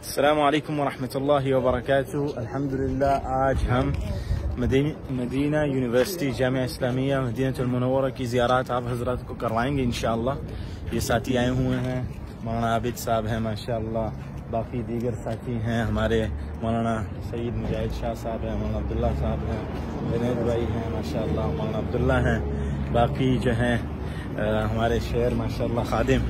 अस्सलामु अलैकुम वरहमतुल्लाहि वबरकातुहू। अल्हम्दुलिल्लाह आज हम मदीना यूनिवर्सिटी जामिया इस्लामिया मदीनतुल मुनव्वरा की ज़ियारत आप हज़रात को करवाएंगे इंशाअल्लाह। ये साथी आए हुए हैं, मौलाना आबिद साहब हैं माशाअल्लाह, बाकी दीगर साथी हैं हमारे, मौलाना सईद मुजाहिद शाह साहब हैं, मौलाना अब्दुल्ला साहब हैं, जुनैद भाई हैं माशाअल्लाह, मौलाना अब्दुल्ला हैं, बाकी जो हैं हमारे शेर माशाअल्लाह खादिम,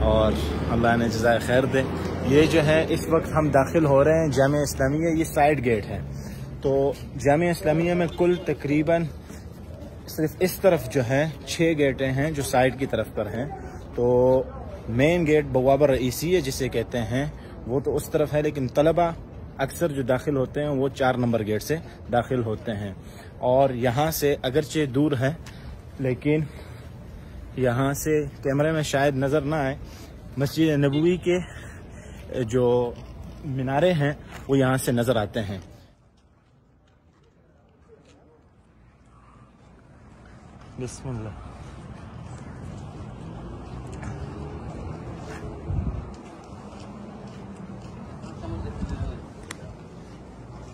और अल्लाह ने जज़ाए खैर दे। ये जो है इस वक्त हम दाखिल हो रहे हैं जामिया इस्लामिया, ये साइड गेट है। तो जामिया इस्लामिया में कुल तकरीबन सिर्फ इस तरफ जो है 6 गेटें हैं जो साइड की तरफ पर हैं। तो मेन गेट बवाब रईसी है जिसे कहते हैं, वो तो उस तरफ है, लेकिन तलबा अक्सर जो दाखिल होते हैं वो 4 नंबर गेट से दाखिल होते हैं। और यहाँ से अगरचे दूर है, लेकिन यहाँ से कैमरे में शायद नज़र ना आए, मस्जिद नबवी के जो मीनारे हैं वो यहाँ से नज़र आते हैं। बिस्मिल्लाह।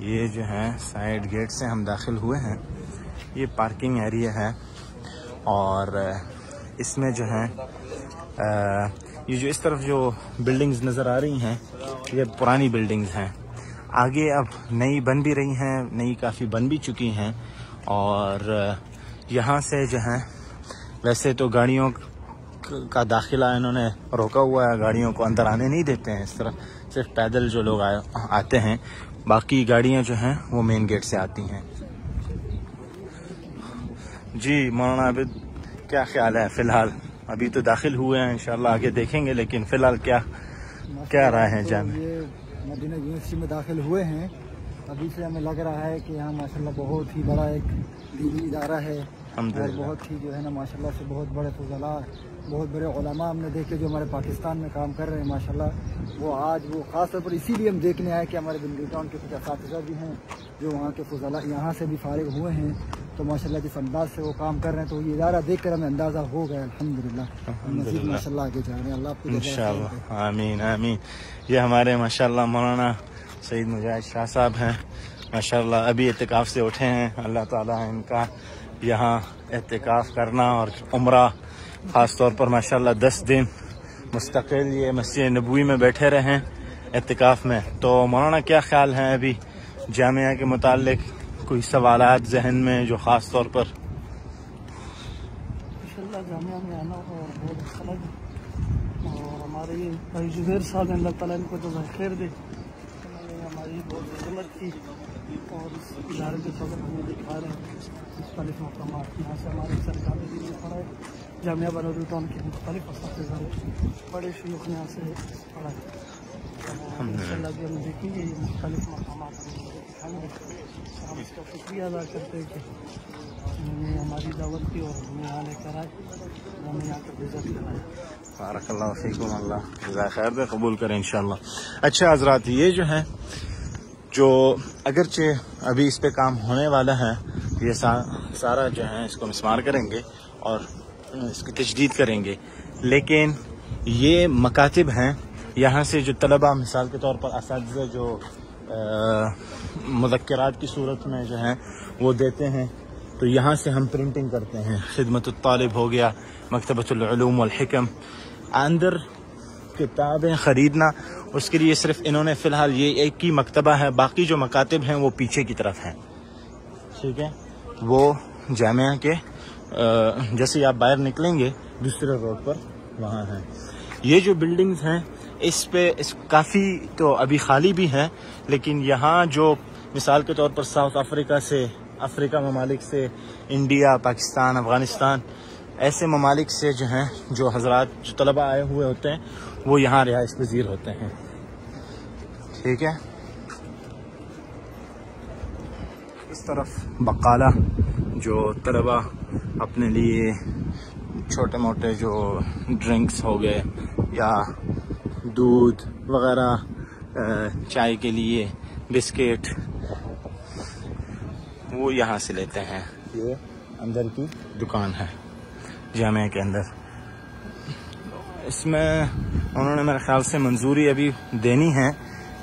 ये जो है साइड गेट से हम दाखिल हुए हैं, ये पार्किंग एरिया है, और इसमें जो है ये जो इस तरफ जो बिल्डिंग्स नज़र आ रही हैं ये पुरानी बिल्डिंग्स हैं। आगे अब नई बन भी रही हैं, नई काफ़ी बन भी चुकी हैं। और यहाँ से जो है वैसे तो गाड़ियों का दाखिला इन्होंने रोका हुआ है, गाड़ियों को अंदर आने नहीं देते हैं इस तरफ, सिर्फ पैदल जो लोग आते हैं, बाकी गाड़ियाँ जो हैं वो मेन गेट से आती हैं। जी मौलाना आबिद, क्या ख्याल है? फ़िलहाल अभी तो दाखिल हुए हैं, इंशाल्लाह आगे देखेंगे, लेकिन फ़िलहाल क्या राय है जान? ये मदीना यूनिवर्सिटी में दाखिल हुए हैं, अभी से हमें लग रहा है कि यहाँ माशाल्लाह बहुत ही बड़ा एक दीनी इदारा है, और बहुत ही जो है ना माशाल्लाह से बहुत बड़े फुज़ला, बहुत बड़े उलमा हमने देखे जो हमारे पाकिस्तान में काम कर रहे हैं माशाल्लाह। वो आज वो ख़ास तौर पर इसीलिए हम देखने आए कि हमारे बिंदु टाउन के कुछ असातिज़ा भी हैं जो वहाँ के फुज़ला यहाँ से भी फारिग हुए हैं, तो माशाल्लाह जिस अंदाज से वो काम कर रहे हैं, तो ये इदारा देख कर हमें अंदाज़ा हो गया अल्हम्दुलिल्लाह। माशाल्लाह आगे जा रहे हैं, अल्लाह आपको इंशाअल्लाह, आमीन आमीन। ये हमारे माशाल्लाह मौलाना सईद मुजाहिद शाह साहब हैं माशाल्लाह, अभी एतिकाफ़ से उठे हैं। अल्लाह ताला इनका यहाँ एतिकाफ़ करना और उम्रा ख़ास तौर पर माशाल्लाह 10 दिन मुस्तकिल ये मस्जिद नबवी में बैठे रहें एतिकाफ़ में। तो मौलाना क्या ख्याल है अभी जामिया के मुतालिक, कोई सवालात जहन में जो ख़ास तौर पर? इंशाअल्लाह जामिया में आना और बहुत अच्छा लगा, और हमारे ये भाई जुबैर साहब अल्लाह ताला इनको जज़ाए खैर दे, हमारी बहुत खिदमत की, और इस इदारे के बगल हमें दिखा रहे हैं मुख्तलिफ मकामात। यहाँ से हमारे सरकारी भी पढ़ा है, जामिया बरौनी टाउन के मुख्तलिफ असातिज़ा बड़े शयूख यहाँ से पढ़ा है। इंशाअल्लाह भी हम देखेंगे ये मुख्तलिफ मकामात दिखाएंगे। हम इसका शुक्रिया अदा करते हैं कि उन्होंने हमारी दावत की और हमें यहाँ लेकर आए, हमें यहाँ का विज़िट कराया। बारकल्लाहु फीकुम, अल्लाह जज़ाए खैर दे, कबूल करें इंशाअल्लाह। अच्छा हज़रात, ये जो है जो अगरचे अभी इस पे काम होने वाला है, ये सारा जो है इसको मिस्मार करेंगे और इसकी तजदीद करेंगे, लेकिन ये मकातिब हैं, यहाँ से जो तलबा मिसाल के तौर पर असातिज़ा जो मुज़क्किरात की सूरत में जो हैं वो देते हैं, तो यहाँ से हम प्रिंटिंग करते हैं। खिदमतुत तालिब हो गया, मकतबतुल उलूम वल हिकम, अंदर किताबें ख़रीदना, उसके लिए सिर्फ इन्होंने फ़िलहाल ये एक ही मकतबा है, बाकी जो मकातिब हैं वो पीछे की तरफ हैं, ठीक है। वो जामिया के जैसे आप बाहर निकलेंगे दूसरे रोड पर वहाँ हैं। ये जो बिल्डिंग्स हैं इस काफ़ी तो अभी खाली भी हैं, लेकिन यहाँ जो मिसाल के तौर पर साउथ अफ्रीका से, अफ्रीका ममालिक से, इंडिया, पाकिस्तान, अफ़गानिस्तान, ऐसे ममालिक से जो हैं जो हज़रात जो तलबा आए हुए होते हैं वो यहाँ रिहाइश पज़ीर होते हैं, ठीक है। इस तरफ बकाला जो तलबा अपने लिए छोटे मोटे जो ड्रिंक्स हो गए या दूध वगैरह, चाय के लिए बिस्किट, वो यहाँ से लेते हैं। ये अंदर की दुकान है जामिया के अंदर। इसमें उन्होंने मेरे ख्याल से मंजूरी अभी देनी है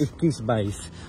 21 22.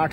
8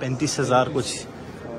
35,000